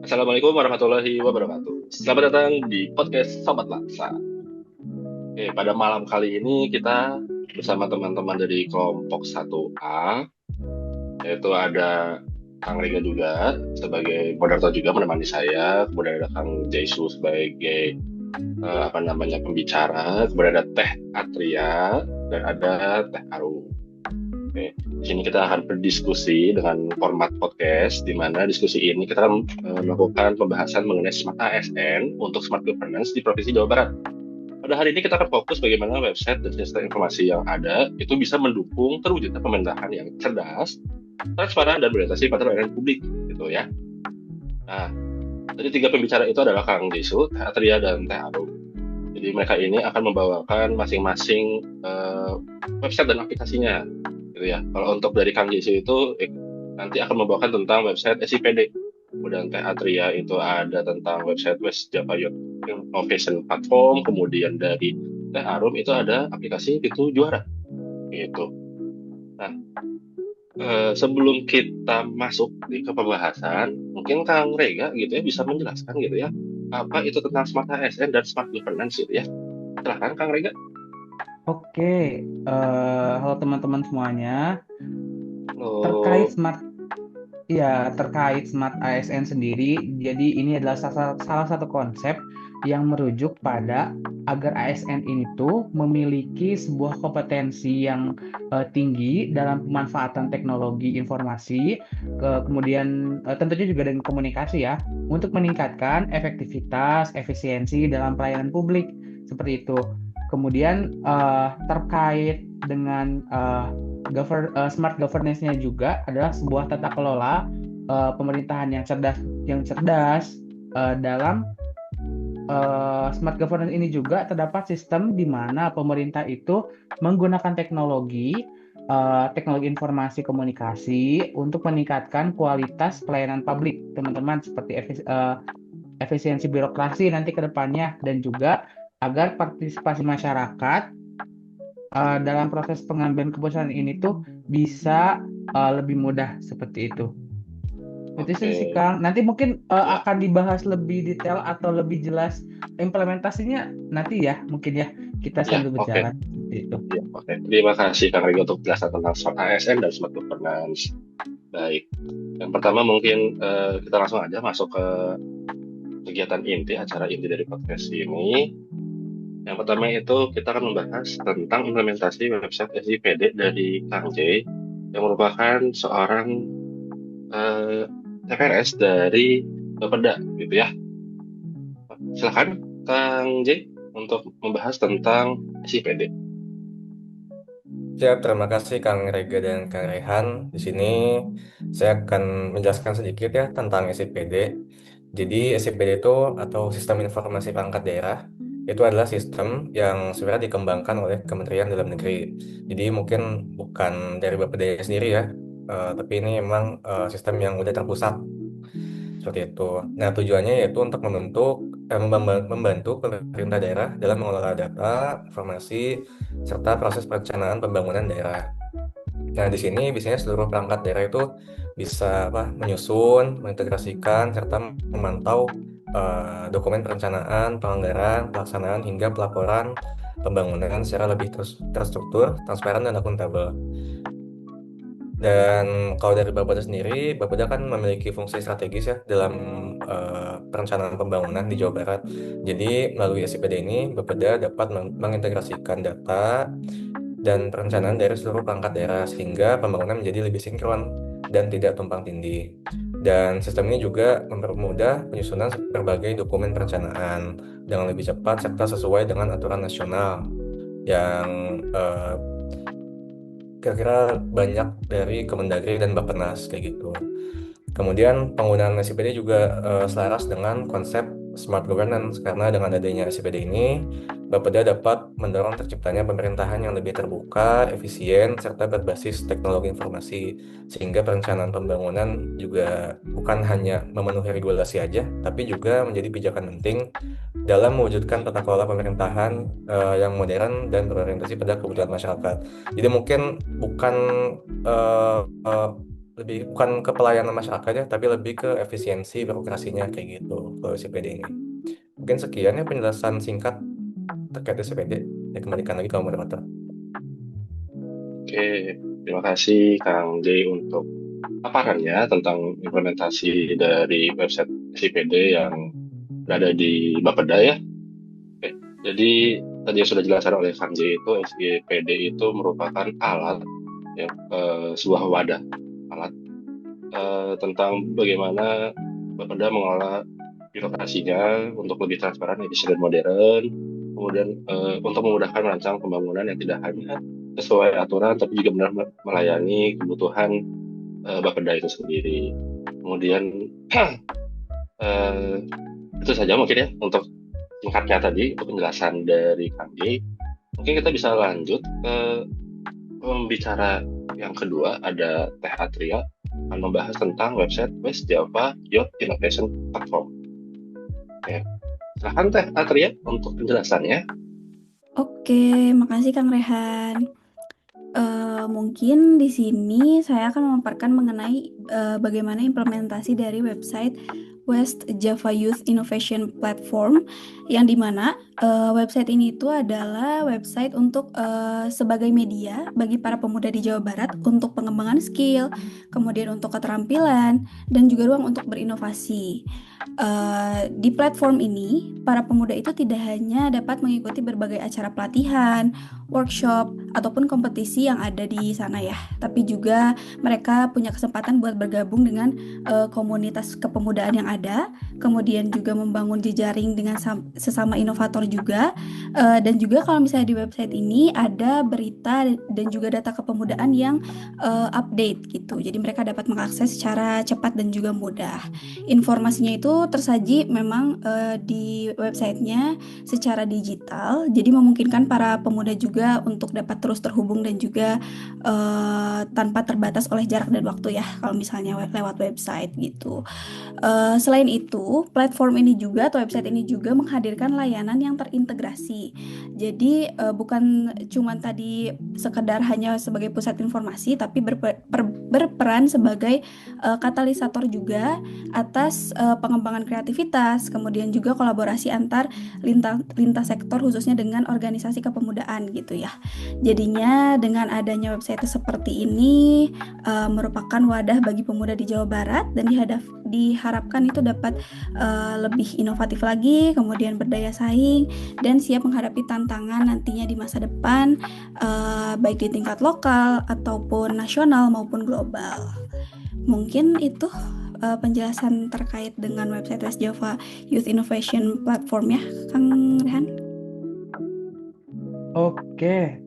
Assalamualaikum warahmatullahi wabarakatuh. Selamat datang di podcast Sobat Laksa. Oke, pada malam kali ini kita bersama teman-teman dari kelompok 1A, yaitu ada Kang Rega juga sebagai moderator juga menemani saya, kemudian ada Kang Jaisu sebagai pembicara, kemudian ada Teh Atria dan ada Teh Aru. Oke, di sini kita akan berdiskusi dengan format podcast, di mana diskusi ini kita akan melakukan pembahasan mengenai Smart ASN untuk Smart Governance di Provinsi Jawa Barat. Pada hari ini kita akan fokus bagaimana website dan sistem informasi yang ada itu bisa mendukung terwujudnya pemerintahan yang cerdas, transparan, dan berorientasi pada layanan publik, gitu ya. Nah, tadi tiga pembicara itu adalah Kang Desu, Teh Atria, dan Teh Aru. Jadi mereka ini akan membawakan masing-masing website dan aplikasinya, gitu ya. Kalau untuk dari Kang Desu itu nanti akan membawakan tentang website SIPD. Kemudian Teh Atria itu ada tentang website West Java Youth Innovation Platform. Kemudian dari Teh Arum itu ada aplikasi Pitu Juara, gitu. Nah, sebelum kita masuk ke pembahasan, mungkin Kang Rega gitu ya bisa menjelaskan gitu ya apa itu tentang Smart ASN dan Smart Governance gitu ya. Silahkan Kang Rega. Oke, halo teman-teman semuanya. Terkait Halo. smart, ya terkait smart ASN sendiri, jadi ini adalah salah satu konsep yang merujuk pada agar ASN ini tuh memiliki sebuah kompetensi yang tinggi dalam pemanfaatan teknologi informasi, kemudian tentunya juga dengan komunikasi ya, untuk meningkatkan efektivitas, efisiensi dalam pelayanan publik seperti itu. Kemudian terkait dengan smart governance-nya juga adalah sebuah tata kelola pemerintahan yang cerdas dalam smart governance ini juga terdapat sistem di mana pemerintah itu menggunakan teknologi informasi komunikasi untuk meningkatkan kualitas pelayanan publik, teman-teman, seperti efisiensi birokrasi nanti ke depannya, dan juga agar partisipasi masyarakat dalam proses pengambilan keputusan ini tuh bisa lebih mudah seperti itu. Itu sih Oke. Kang. Nanti mungkin Ya. akan dibahas lebih detail atau lebih jelas implementasinya nanti ya, mungkin ya kita Ya, sambil oke. berjalan seperti itu. Ya, oke. Terima kasih Kang Rega untuk penjelasan tentang Smart ASN dan Smart Governance. Baik. Yang pertama mungkin kita langsung aja masuk ke kegiatan inti, acara inti dari podcast ini. Yang pertama itu kita akan membahas tentang implementasi website SIPD dari Kang J, yang merupakan seorang TPRS dari Bapeda, gitu ya. Silakan Kang J untuk membahas tentang SIPD. Siap, terima kasih Kang Rega dan Kang Rehan. Di sini saya akan menjelaskan sedikit ya tentang SIPD. Jadi SIPD itu atau Sistem Informasi Perangkat Daerah itu adalah sistem yang sebenarnya dikembangkan oleh Kementerian Dalam Negeri. Jadi mungkin bukan dari Bapeda sendiri ya, tapi ini memang sistem yang udah terpusat seperti itu. Nah, tujuannya yaitu untuk membantu pemerintah daerah dalam mengelola data, informasi, serta proses perencanaan pembangunan daerah. Nah, di sini biasanya seluruh perangkat daerah itu bisa menyusun, mengintegrasikan, serta memantau dokumen perencanaan, penganggaran, pelaksanaan, hingga pelaporan pembangunan secara lebih terstruktur, transparan, dan akuntabel. Dan kalau dari Bapeda sendiri, Bapeda kan memiliki fungsi strategis ya dalam perencanaan pembangunan di Jawa Barat. Jadi melalui SIPD ini, Bapeda dapat mengintegrasikan data dan perencanaan dari seluruh perangkat daerah sehingga pembangunan menjadi lebih sinkron dan tidak tumpang tindih. Dan sistem ini juga mempermudah penyusunan berbagai dokumen perencanaan dengan lebih cepat serta sesuai dengan aturan nasional yang kira-kira banyak dari Kemendagri dan Bappenas kayak gitu. Kemudian penggunaan SIPD juga selaras dengan konsep smart governance, karena dengan adanya SCPD ini, Bapeda dapat mendorong terciptanya pemerintahan yang lebih terbuka, efisien, serta berbasis teknologi informasi, sehingga perencanaan pembangunan juga bukan hanya memenuhi regulasi aja, tapi juga menjadi pijakan penting dalam mewujudkan tata kelola pemerintahan yang modern dan berorientasi pada kebutuhan masyarakat. Jadi mungkin bukan eh, eh, bukan ke pelayanan masyarakat ya, tapi lebih ke efisiensi birokrasinya kayak gitu kalau CPD ini. Mungkin sekian ya penjelasan singkat terkait CPD. Ya, kembalikan lagi ke moderator. Oke, terima kasih Kang J untuk paparannya tentang implementasi dari website SIPD yang berada di Bapeda ya. Oke, jadi tadi yang sudah dijelaskan oleh Kang J itu SIPD itu merupakan alat ya, sebuah wadah alat tentang bagaimana Bapeda mengelola birokrasinya untuk lebih transparan, efisien, dan modern. Kemudian untuk memudahkan merancang pembangunan yang tidak hanya sesuai aturan, tapi juga benar melayani kebutuhan Bapeda itu sendiri. Kemudian eh, itu saja mungkin ya untuk singkatnya tadi untuk penjelasan dari Kandi. Mungkin kita bisa lanjut ke pembicara yang kedua, ada Teh Atria akan membahas tentang website West Java Youth Innovation Platform. Oke, silahkan Teh Atria untuk penjelasannya. Oke, makasih Kang Rehan. Mungkin di sini saya akan memaparkan mengenai bagaimana implementasi dari website West Java Youth Innovation Platform, yang dimana website ini itu adalah website untuk sebagai media bagi para pemuda di Jawa Barat untuk pengembangan skill, kemudian untuk keterampilan, dan juga ruang untuk berinovasi. Di platform ini, para pemuda itu tidak hanya dapat mengikuti berbagai acara pelatihan, workshop, ataupun kompetisi yang ada di sana ya, tapi juga mereka punya kesempatan buat bergabung dengan komunitas kepemudaan yang ada, kemudian juga membangun jejaring dengan sesama inovator juga, dan juga kalau misalnya di website ini ada berita dan juga data kepemudaan yang update gitu, jadi mereka dapat mengakses secara cepat dan juga mudah. Informasinya itu tersaji memang di websitenya secara digital, jadi memungkinkan para pemuda juga untuk dapat terus terhubung dan juga tanpa terbatas oleh jarak dan waktu ya, kalau misalnya lewat website gitu. Selain itu, platform ini juga atau website ini juga menghadirkan layanan yang terintegrasi. Jadi bukan cuma tadi sekedar hanya sebagai pusat informasi, tapi berperan sebagai katalisator juga atas pengembangan kreativitas, kemudian juga kolaborasi antar lintas sektor khususnya dengan organisasi kepemudaan gitu ya. Jadinya dengan adanya website seperti ini merupakan wadah bagi pemuda di Jawa Barat dan diharapkan itu dapat lebih inovatif lagi, kemudian berdaya saing dan siap menghadapi tantangan nantinya di masa depan, baik di tingkat lokal ataupun nasional maupun global. Mungkin itu penjelasan terkait dengan website West Java Youth Innovation Platform ya, Kang Rehan. Oke,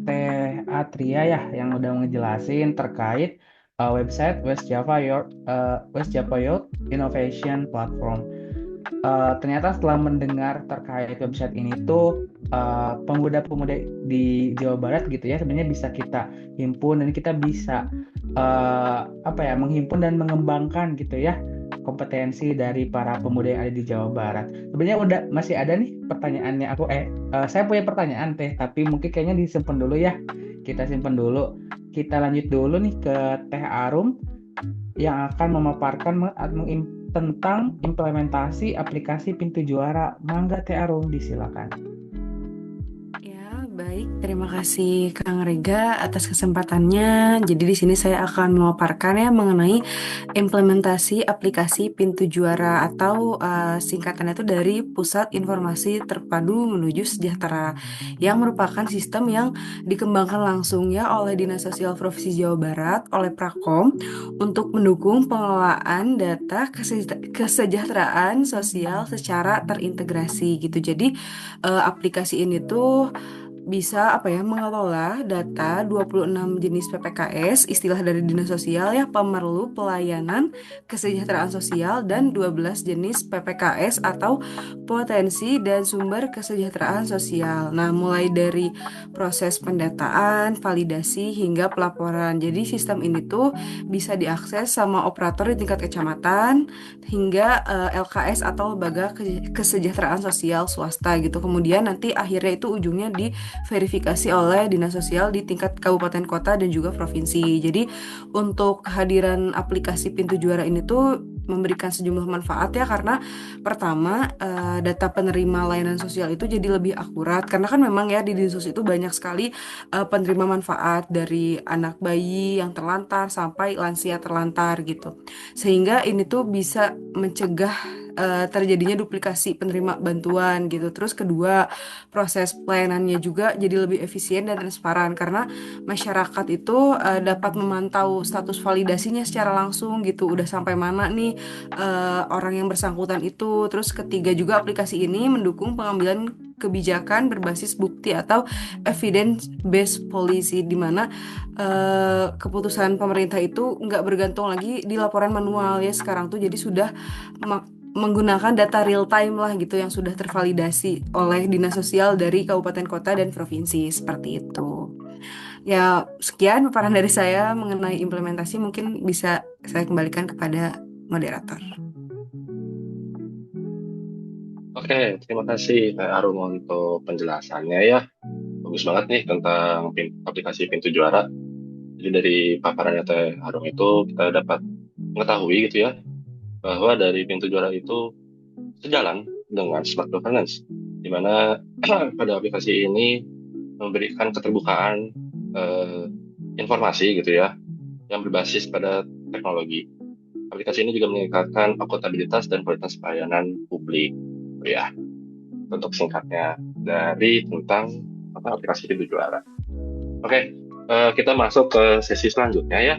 Teh Atria ya yang udah ngejelasin terkait website West Java Youth Innovation Platform. Ternyata setelah mendengar terkait website ini tuh pemuda-pemuda di Jawa Barat gitu ya sebenarnya bisa kita himpun dan kita bisa menghimpun dan mengembangkan gitu ya kompetensi dari para pemuda yang ada di Jawa Barat. Sebenarnya masih ada nih pertanyaannya saya punya pertanyaan Teh, tapi mungkin kayaknya disimpan dulu ya. Kita simpan dulu. Kita lanjut dulu nih ke Teh Arum yang akan memaparkan tentang implementasi aplikasi Pintu Juara. Mangga Teh Arum, disilakan. Ya, baik. Terima kasih Kang Rega atas kesempatannya. Jadi di sini saya akan memaparkan ya mengenai implementasi aplikasi Pintu Juara atau singkatannya itu dari Pusat Informasi Terpadu Menuju Sejahtera, yang merupakan sistem yang dikembangkan langsung ya oleh Dinas Sosial Provinsi Jawa Barat oleh Prakom untuk mendukung pengelolaan data kesejahteraan sosial secara terintegrasi gitu. Jadi aplikasi ini tuh bisa mengelola data 26 jenis PPKS, istilah dari Dinas Sosial ya, pemerlu pelayanan kesejahteraan sosial, dan 12 jenis PPKS atau potensi dan sumber kesejahteraan sosial. Nah, mulai dari proses pendataan, validasi hingga pelaporan. Jadi sistem ini tuh bisa diakses sama operator di tingkat kecamatan hingga LKS atau lembaga kesejahteraan sosial swasta gitu. Kemudian nanti akhirnya itu ujungnya diverifikasi oleh Dinas Sosial di tingkat kabupaten kota dan juga provinsi. Jadi untuk kehadiran aplikasi Pintu Juara ini tuh memberikan sejumlah manfaat ya, karena pertama data penerima layanan sosial itu jadi lebih akurat, karena kan memang ya di Dinsos itu banyak sekali penerima manfaat dari anak bayi yang terlantar sampai lansia terlantar gitu, sehingga ini tuh bisa mencegah terjadinya duplikasi penerima bantuan gitu. Terus kedua, proses pelayanannya juga jadi lebih efisien dan transparan, karena masyarakat itu dapat memantau status validasinya secara langsung gitu, udah sampai mana nih orang yang bersangkutan itu. Terus ketiga juga, aplikasi ini mendukung pengambilan kebijakan berbasis bukti atau evidence based policy, di mana keputusan pemerintah itu nggak bergantung lagi di laporan manual ya sekarang tuh, jadi sudah menggunakan data real time lah gitu yang sudah tervalidasi oleh Dinas Sosial dari kabupaten kota dan provinsi, seperti itu. Ya, sekian paparan dari saya mengenai implementasi, mungkin bisa saya kembalikan kepada moderator. Oke, terima kasih Teh Arum untuk penjelasannya ya. Bagus banget nih tentang aplikasi Pintu Juara. Jadi dari paparannya Teh Arum itu kita dapat mengetahui gitu ya, bahwa dari Pintu Juara itu sejalan dengan smart governance, di mana pada aplikasi ini memberikan keterbukaan informasi gitu ya, yang berbasis pada teknologi. Aplikasi ini juga meningkatkan akuntabilitas dan kualitas pelayanan publik, ya. Untuk singkatnya dari tentang aplikasi Pintu Juara. Oke, kita masuk ke sesi selanjutnya ya.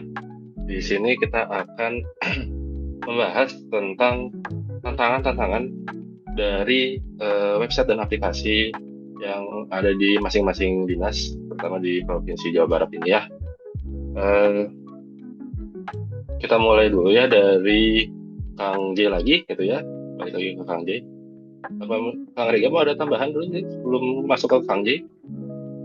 Di sini kita akan membahas tentang tantangan-tantangan dari website dan aplikasi yang ada di masing-masing dinas, terutama di Provinsi Jawa Barat ini ya. Kita mulai dulu ya dari Kang J lagi gitu ya. Balik lagi ke Kang J. Kang Rega mau ada tambahan dulu nih sebelum masuk ke Kang J?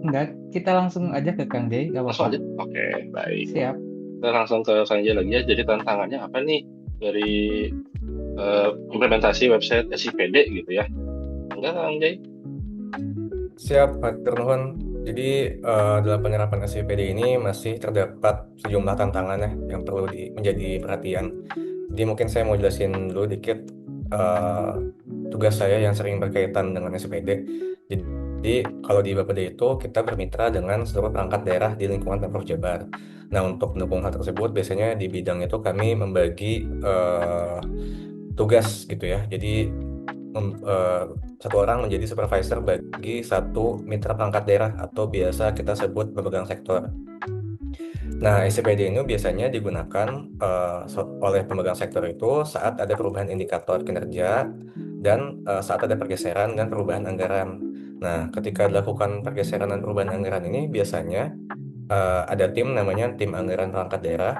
Enggak, kita langsung aja ke Kang J, nggak Langsung apa-apa. aja? Oke, baik. Siap. Kita langsung ke Kang J lagi ya. Jadi tantangannya apa nih dari implementasi website SIPD gitu ya? Enggak, Kang J? Siap, Pak Nuhun. Jadi dalam penerapan SIPD ini masih terdapat sejumlah tantangan ya yang perlu menjadi perhatian. Jadi mungkin saya mau jelasin dulu dikit tugas saya yang sering berkaitan dengan SIPD. Jadi kalau di BPD itu kita bermitra dengan seluruh perangkat daerah di lingkungan Pemprov Jabar. Nah, untuk mendukung hal tersebut biasanya di bidang itu kami membagi tugas gitu ya. Jadi satu orang menjadi supervisor bagi satu mitra perangkat daerah atau biasa kita sebut pemegang sektor. Nah, SCPD ini biasanya digunakan oleh pemegang sektor itu saat ada perubahan indikator kinerja dan saat ada pergeseran dan perubahan anggaran. Nah, ketika dilakukan pergeseran dan perubahan anggaran ini biasanya ada tim namanya tim anggaran perangkat daerah.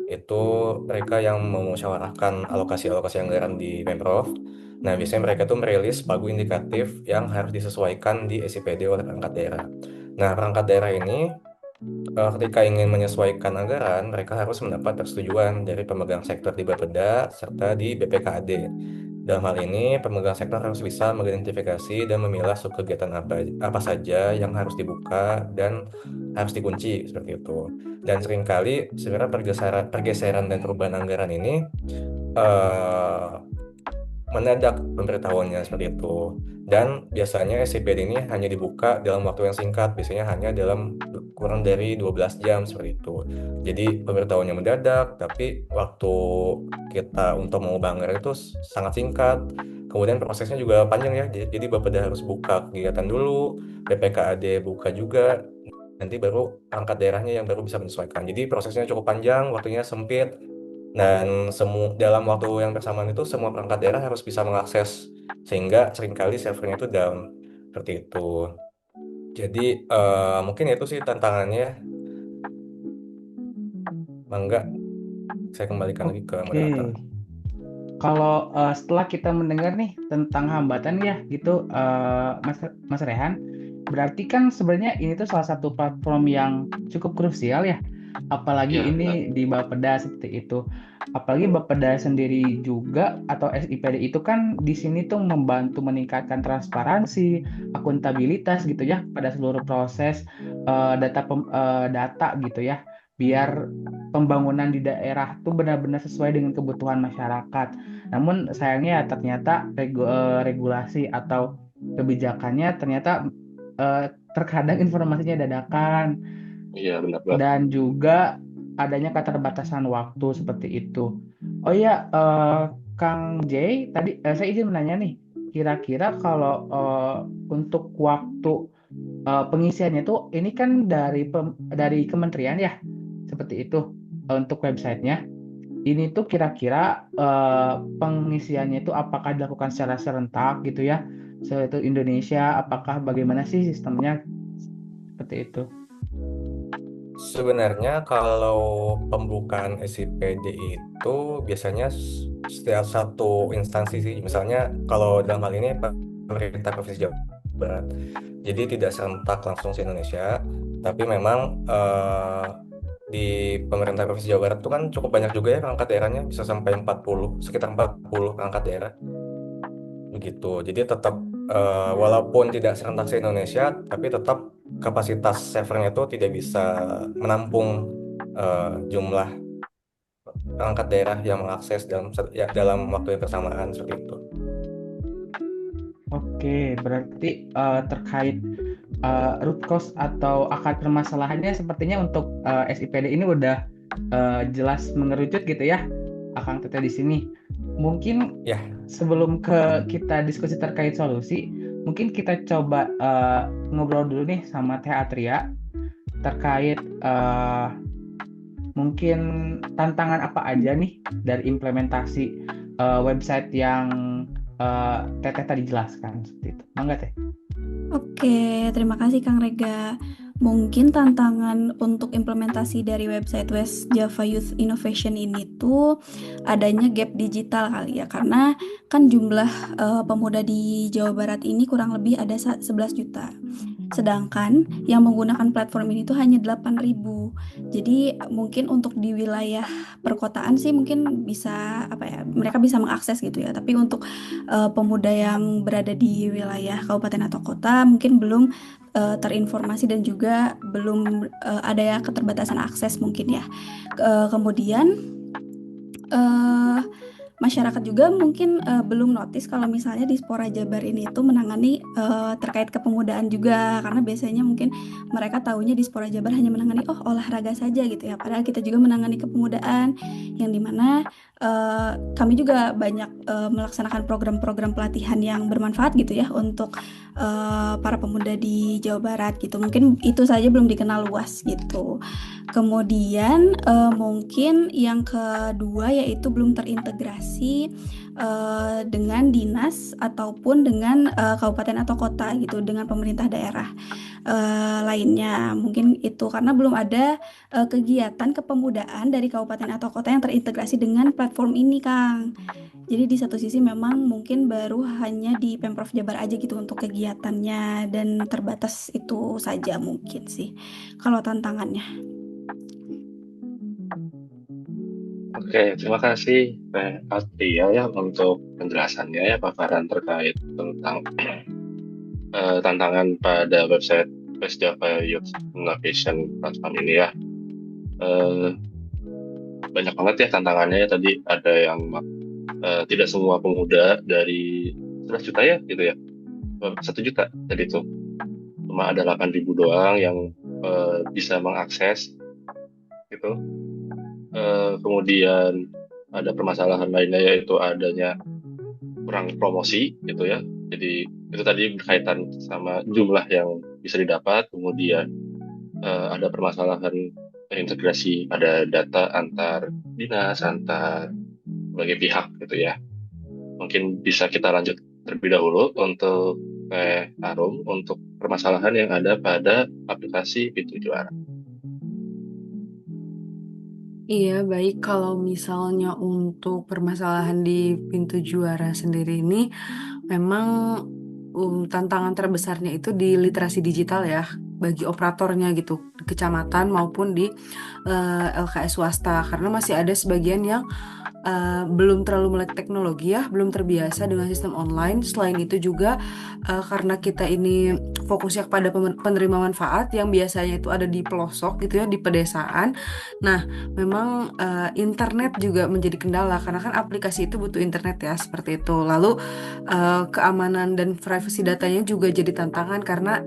Itu mereka yang memusyawarahkan alokasi-alokasi anggaran di Pemprov. Nah, biasanya mereka tuh merilis pagu indikatif yang harus disesuaikan di SIPD oleh perangkat daerah. Nah, perangkat daerah ini ketika ingin menyesuaikan anggaran, mereka harus mendapat persetujuan dari pemegang sektor di Bapeda serta di BPKAD. Dalam hal ini, pemegang sektor harus bisa mengidentifikasi dan memilah subkegiatan apa saja yang harus dibuka dan harus dikunci, seperti itu. Dan seringkali sebenarnya pergeseran dan perubahan anggaran ini mendadak pemberitahuannya, seperti itu. Dan biasanya SIPD ini hanya dibuka dalam waktu yang singkat, biasanya hanya dalam kurang dari 12 jam, seperti itu. Jadi pemberitahuannya mendadak, tapi waktu kita untuk mengubah anggaran itu sangat singkat. Kemudian prosesnya juga panjang ya, jadi Bapeda harus buka kegiatan dulu, BPKAD buka juga, nanti baru perangkat daerahnya yang baru bisa menyesuaikan. Jadi prosesnya cukup panjang, waktunya sempit, dan dalam waktu yang bersamaan itu semua perangkat daerah harus bisa mengakses, sehingga seringkali servernya itu down, seperti itu. Jadi mungkin itu sih tantangannya. Mangga, saya kembalikan lagi ke Oke. moderator. Kalau setelah kita mendengar nih tentang hambatan ya gitu, Mas Rehan, berarti kan sebenarnya ini tuh salah satu platform yang cukup krusial ya, apalagi Iya, benar. ini di Bapeda seperti itu. Apalagi Bapeda sendiri juga atau SIPD itu kan di sini tuh membantu meningkatkan transparansi, akuntabilitas gitu ya pada seluruh proses data gitu ya, biar pembangunan di daerah tuh benar-benar sesuai dengan kebutuhan masyarakat. Namun sayangnya ternyata regulasi atau kebijakannya ternyata terkadang informasinya dadakan Iya, benar banget. dan juga adanya keterbatasan waktu seperti itu. Oh iya, Kang J, tadi saya izin menanya nih, kira-kira kalau untuk waktu pengisiannya tuh ini kan dari kementerian ya, seperti itu untuk websitenya. Ini tuh kira-kira pengisiannya itu apakah dilakukan secara serentak gitu ya? Seluruh Indonesia, apakah bagaimana sih sistemnya seperti itu? Sebenarnya kalau pembukaan SIPD itu biasanya setiap satu instansi sih. Misalnya kalau dalam hal ini pemerintah Provinsi Jawa Barat. Jadi tidak serentak langsung se Indonesia, tapi memang di pemerintah Provinsi Jawa Barat itu kan cukup banyak juga ya perangkat daerahnya, bisa sampai 40, sekitar 40 perangkat daerah. Begitu. Jadi tetap walaupun tidak serentak se Indonesia, tapi tetap kapasitas servernya itu tidak bisa menampung jumlah perangkat daerah yang mengakses dalam waktu yang bersamaan seperti itu. Oke, berarti terkait root cause atau akar permasalahannya sepertinya untuk SIPD ini udah jelas mengerucut gitu ya, Akang Tete di sini. Mungkin Ya, sebelum kita diskusi terkait solusi, mungkin kita coba ngobrol dulu nih sama Teh Atria terkait mungkin tantangan apa aja nih dari implementasi website yang Teteh tadi jelaskan seperti itu. Mangga Teh. Oke, terima kasih Kang Rega. Mungkin tantangan untuk implementasi dari website West Java Youth Innovation ini tuh adanya gap digital kali ya, karena kan jumlah pemuda di Jawa Barat ini kurang lebih ada 11 juta. Sedangkan yang menggunakan platform ini tuh hanya 8.000. Jadi mungkin untuk di wilayah perkotaan sih mungkin bisa apa ya, mereka bisa mengakses gitu ya. Tapi untuk pemuda yang berada di wilayah kabupaten atau kota mungkin belum terinformasi dan juga belum ada ya keterbatasan akses mungkin ya. Kemudian eh, masyarakat juga mungkin belum notice kalau misalnya Dispora Jabar ini itu menangani terkait kepemudaan juga, karena biasanya mungkin mereka taunya Dispora Jabar hanya menangani olahraga saja gitu ya, padahal kita juga menangani kepemudaan yang dimana kami juga banyak melaksanakan program-program pelatihan yang bermanfaat gitu ya untuk para pemuda di Jawa Barat gitu. Mungkin itu saja belum dikenal luas gitu. Kemudian mungkin yang kedua yaitu belum terintegrasi dengan dinas ataupun dengan kabupaten atau kota gitu, dengan pemerintah daerah lainnya. Mungkin itu karena belum ada kegiatan kepemudaan dari kabupaten atau kota yang terintegrasi dengan platform ini, Kang. Jadi di satu sisi memang mungkin baru hanya di Pemprov Jabar aja gitu untuk kegiatannya, dan terbatas itu saja mungkin sih kalau tantangannya. Oke, terima kasih Teh Atria ya untuk penjelasannya ya, paparan terkait tentang tantangan pada website West Java Youth Innovation Platform ini ya. Eh, Banyak banget ya tantangannya ya, tadi ada yang tidak semua pemuda dari 11 juta ya gitu ya, 1 juta tadi itu cuma ada 8.000 doang yang bisa mengakses gitu. Kemudian ada permasalahan lainnya yaitu adanya kurang promosi gitu ya. Jadi itu tadi berkaitan sama jumlah yang bisa didapat. Kemudian ada permasalahan integrasi pada data antar dinas, antar berbagai pihak gitu ya. Mungkin bisa kita lanjut terlebih dahulu untuk Arum untuk permasalahan yang ada pada aplikasi Pintu Juara. Iya, baik. Kalau misalnya untuk permasalahan di Pintu Juara sendiri ini, memang tantangan terbesarnya itu di literasi digital ya, bagi operatornya gitu, di kecamatan maupun di LKS swasta. Karena masih ada sebagian yang belum terlalu melek teknologi ya, belum terbiasa dengan sistem online. Selain itu juga karena kita ini fokusnya kepada penerima manfaat yang biasanya itu ada di pelosok gitu ya, di pedesaan. Nah, memang internet juga menjadi kendala karena kan aplikasi itu butuh internet ya, seperti itu. Lalu keamanan dan privacy datanya juga jadi tantangan karena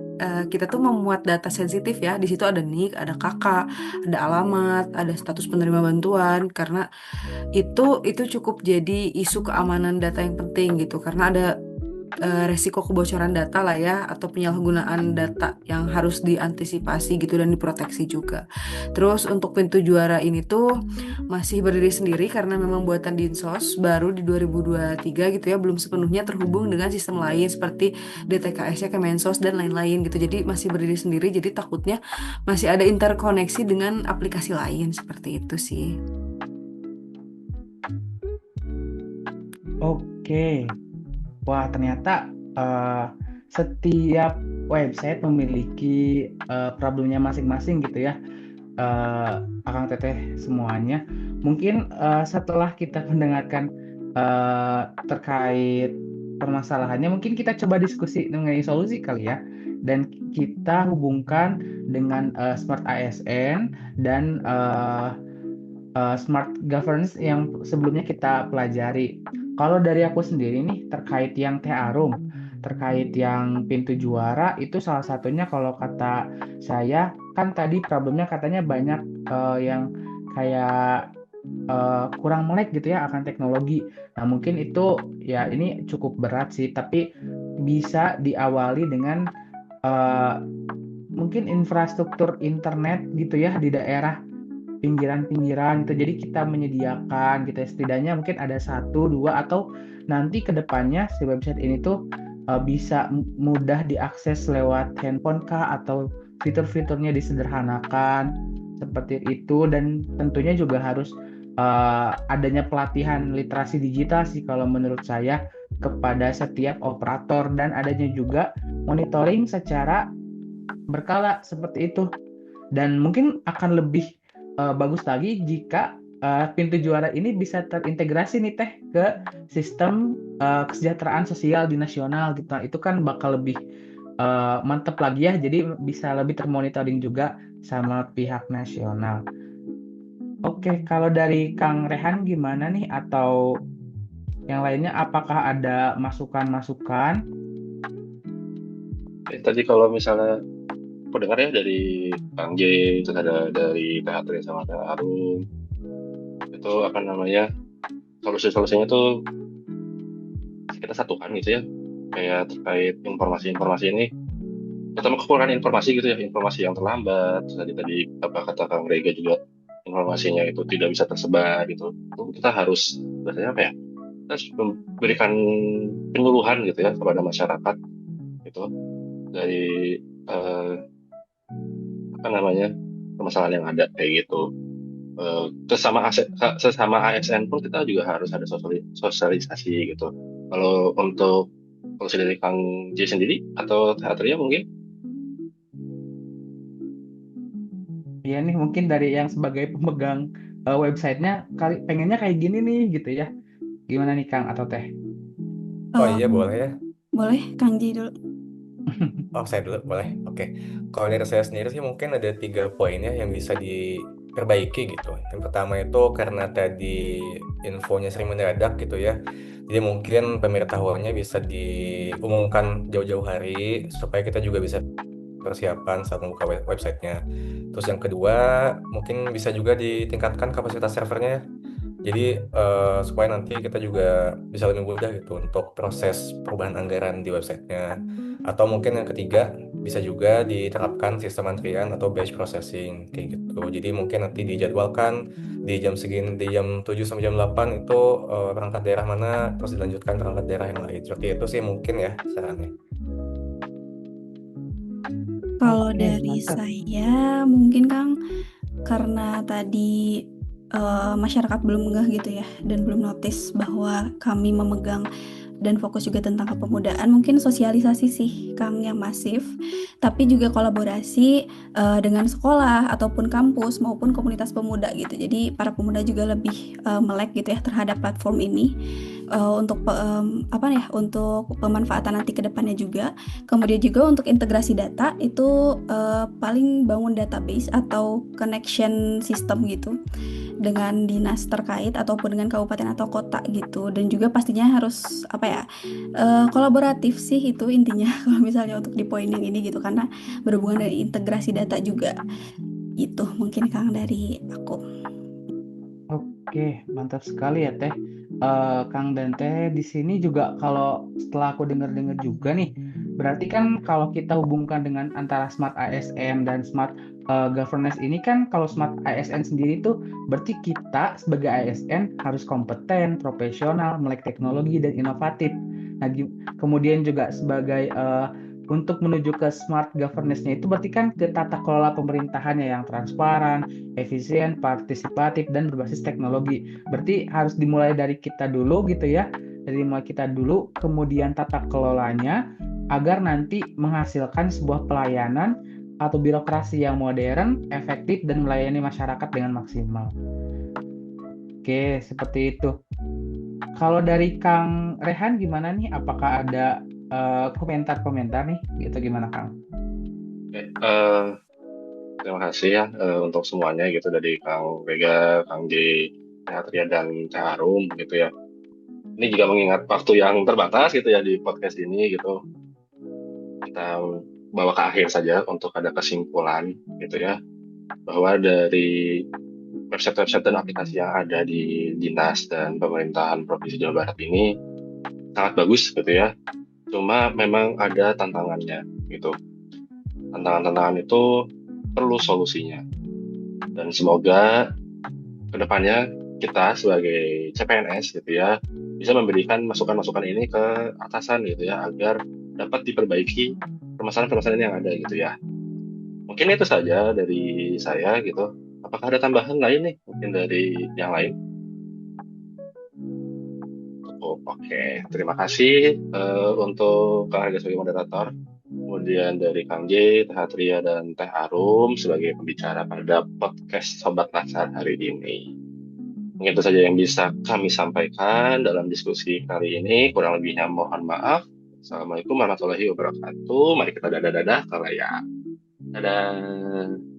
kita tuh memuat data sensitif ya. Di situ ada NIK, ada kakak, ada alamat, ada status penerima bantuan. Karena itu cukup jadi isu keamanan data yang penting gitu, karena ada resiko kebocoran data lah ya, atau penyalahgunaan data yang harus diantisipasi gitu dan diproteksi juga. Terus untuk Pintu Juara ini tuh masih berdiri sendiri karena memang buatan Dinsos, baru di 2023 gitu ya, belum sepenuhnya terhubung dengan sistem lain seperti DTKS-nya, Kemensos dan lain-lain gitu. Jadi masih berdiri sendiri, jadi takutnya masih ada interkoneksi dengan aplikasi lain, seperti itu sih. Oke. Wah, ternyata setiap website memiliki problemnya masing-masing gitu ya, Akang Teteh semuanya. Mungkin setelah kita mendengarkan terkait permasalahannya, mungkin kita coba diskusi mengenai solusi kali ya. Dan kita hubungkan dengan Smart ASN dan Smart Governance yang sebelumnya kita pelajari. Kalau dari aku sendiri nih terkait yang Teh Arum, terkait yang Pintu Juara itu salah satunya kalau kata saya kan tadi problemnya katanya banyak yang kayak kurang melek gitu ya akan teknologi. Nah mungkin itu ya ini cukup berat sih, tapi bisa diawali dengan eh, mungkin infrastruktur internet gitu ya di daerah pinggiran-pinggiran gitu. Jadi kita menyediakan gitu ya, setidaknya mungkin ada satu, dua, atau nanti ke depannya si website ini tuh bisa mudah diakses lewat handphone kah, atau fitur-fiturnya disederhanakan seperti itu. Dan tentunya juga harus adanya pelatihan literasi digital sih kalau menurut saya kepada setiap operator, dan adanya juga monitoring secara berkala seperti itu. Dan mungkin akan lebih bagus lagi jika Pintu Juara ini bisa terintegrasi nih Teh ke sistem kesejahteraan sosial di nasional gitu. Nah, itu kan bakal lebih mantep lagi ya. Jadi bisa lebih termonitoring juga sama pihak nasional. Oke, kalau dari Kang Rehan gimana nih? Atau yang lainnya apakah ada masukan-masukan? Tadi kalau misalnya aku dengar ya dari Kang J, terus ada dari Teatri sama Teh Arum, itu apa namanya, solusi-solusinya tuh kita satukan gitu ya, kayak terkait informasi-informasi ini, terutama kekurangan informasi gitu ya, informasi yang terlambat. Terus tadi apa kata Kang Rega juga, informasinya itu tidak bisa tersebar gitu. Itu kita harus biasanya apa ya, kita harus memberikan penyuluhan gitu ya kepada masyarakat gitu, dari apa namanya, permasalahan yang ada kayak gitu. Sesama ASN pun kita juga harus ada sosialisasi gitu. Kalau untuk solusi dari Kang J sendiri atau Teatria mungkin? Ya nih mungkin dari yang sebagai pemegang websitenya kali pengennya kayak gini nih gitu ya. Gimana nih Kang atau Teh? Oh iya boleh ya. Boleh, Kang Ji dulu. Oh, saya dulu boleh. Oke. Kalau dari saya sendiri sih mungkin ada 3 poin ya yang bisa diperbaiki gitu. Yang pertama itu karena tadi infonya sering mendadak gitu ya. Jadi mungkin pemberitahuannya bisa diumumkan jauh-jauh hari supaya kita juga bisa persiapan saat membuka websitenya. Terus yang kedua mungkin bisa juga ditingkatkan kapasitas servernya ya. Jadi supaya nanti kita juga bisa lebih mudah gitu untuk proses perubahan anggaran di websitenya. Atau mungkin yang ketiga bisa juga diterapkan sistem antrian atau batch processing kayak gitu. Jadi mungkin nanti dijadwalkan di jam segini, di jam 7 sampai jam 8 itu perangkat daerah mana, terus dilanjutkan perangkat daerah yang lain. Seperti itu sih mungkin ya sarannya. Kalau Oke, dari mantap. saya mungkin Kang, karena tadi masyarakat belum ngeh gitu ya dan belum notice bahwa kami memegang dan fokus juga tentang kepemudaan, mungkin sosialisasi sih Kang yang masif, tapi juga kolaborasi dengan sekolah ataupun kampus maupun komunitas pemuda gitu. Jadi para pemuda juga lebih melek gitu ya terhadap platform ini untuk apa ya, untuk pemanfaatan nanti ke depannya juga. Kemudian juga untuk integrasi data itu paling bangun database atau connection system gitu dengan dinas terkait ataupun dengan kabupaten atau kota gitu, dan juga pastinya harus apa ya, kolaboratif sih itu intinya kalau misalnya untuk di poin yang ini gitu, karena berhubungan dengan integrasi data juga. Itu mungkin Kang dari aku. Oke, mantap sekali ya Teh. Kang dan Teh di sini juga kalau setelah aku dengar-dengar juga nih, berarti kan kalau kita hubungkan dengan antara Smart ASN dan Smart Governance ini kan, kalau Smart ASN sendiri tuh berarti kita sebagai ASN harus kompeten, profesional, melek teknologi dan inovatif. Nah, kemudian juga sebagai untuk menuju ke Smart Governance-nya itu berarti kan ke tata kelola pemerintahannya yang transparan, efisien, partisipatif, dan berbasis teknologi. Berarti harus dimulai dari kita dulu gitu ya. Dari mulai kita dulu, kemudian tata kelolanya, agar nanti menghasilkan sebuah pelayanan atau birokrasi yang modern, efektif, dan melayani masyarakat dengan maksimal. Oke, seperti itu. Kalau dari Kang Rehan gimana nih? Apakah ada komentar-komentar nih? Gitu gimana Kang? Oke, terima kasih ya untuk semuanya gitu, dari Kang Vega, Kang J, Satria, dan Kak Arum gitu ya. Ini juga mengingat waktu yang terbatas gitu ya di podcast ini gitu. Kita bawa ke akhir saja untuk ada kesimpulan gitu ya, bahwa dari website-website dan aplikasi yang ada di dinas dan pemerintahan Provinsi Jawa Barat ini sangat bagus gitu ya. Cuma memang ada tantangannya gitu. Tantangan-tantangan itu perlu solusinya. Dan semoga kedepannya kita sebagai CPNS gitu ya bisa memberikan masukan-masukan ini ke atasan gitu ya, agar dapat diperbaiki permasalahan-permasalahan yang ada gitu ya. Mungkin itu saja dari saya gitu. Apakah ada tambahan lain nih mungkin dari yang lain? Oh, oke, terima kasih untuk Kang Harga sebagai moderator, kemudian dari Kang J, Teh Hatria, dan Teh Arum sebagai pembicara pada podcast Sobat Latsar hari ini. Mungkin itu saja yang bisa kami sampaikan dalam diskusi kali ini. Kurang lebihnya mohon maaf. Assalamualaikum warahmatullahi wabarakatuh. Mari kita dadah-dadah kalau ya. Dadah.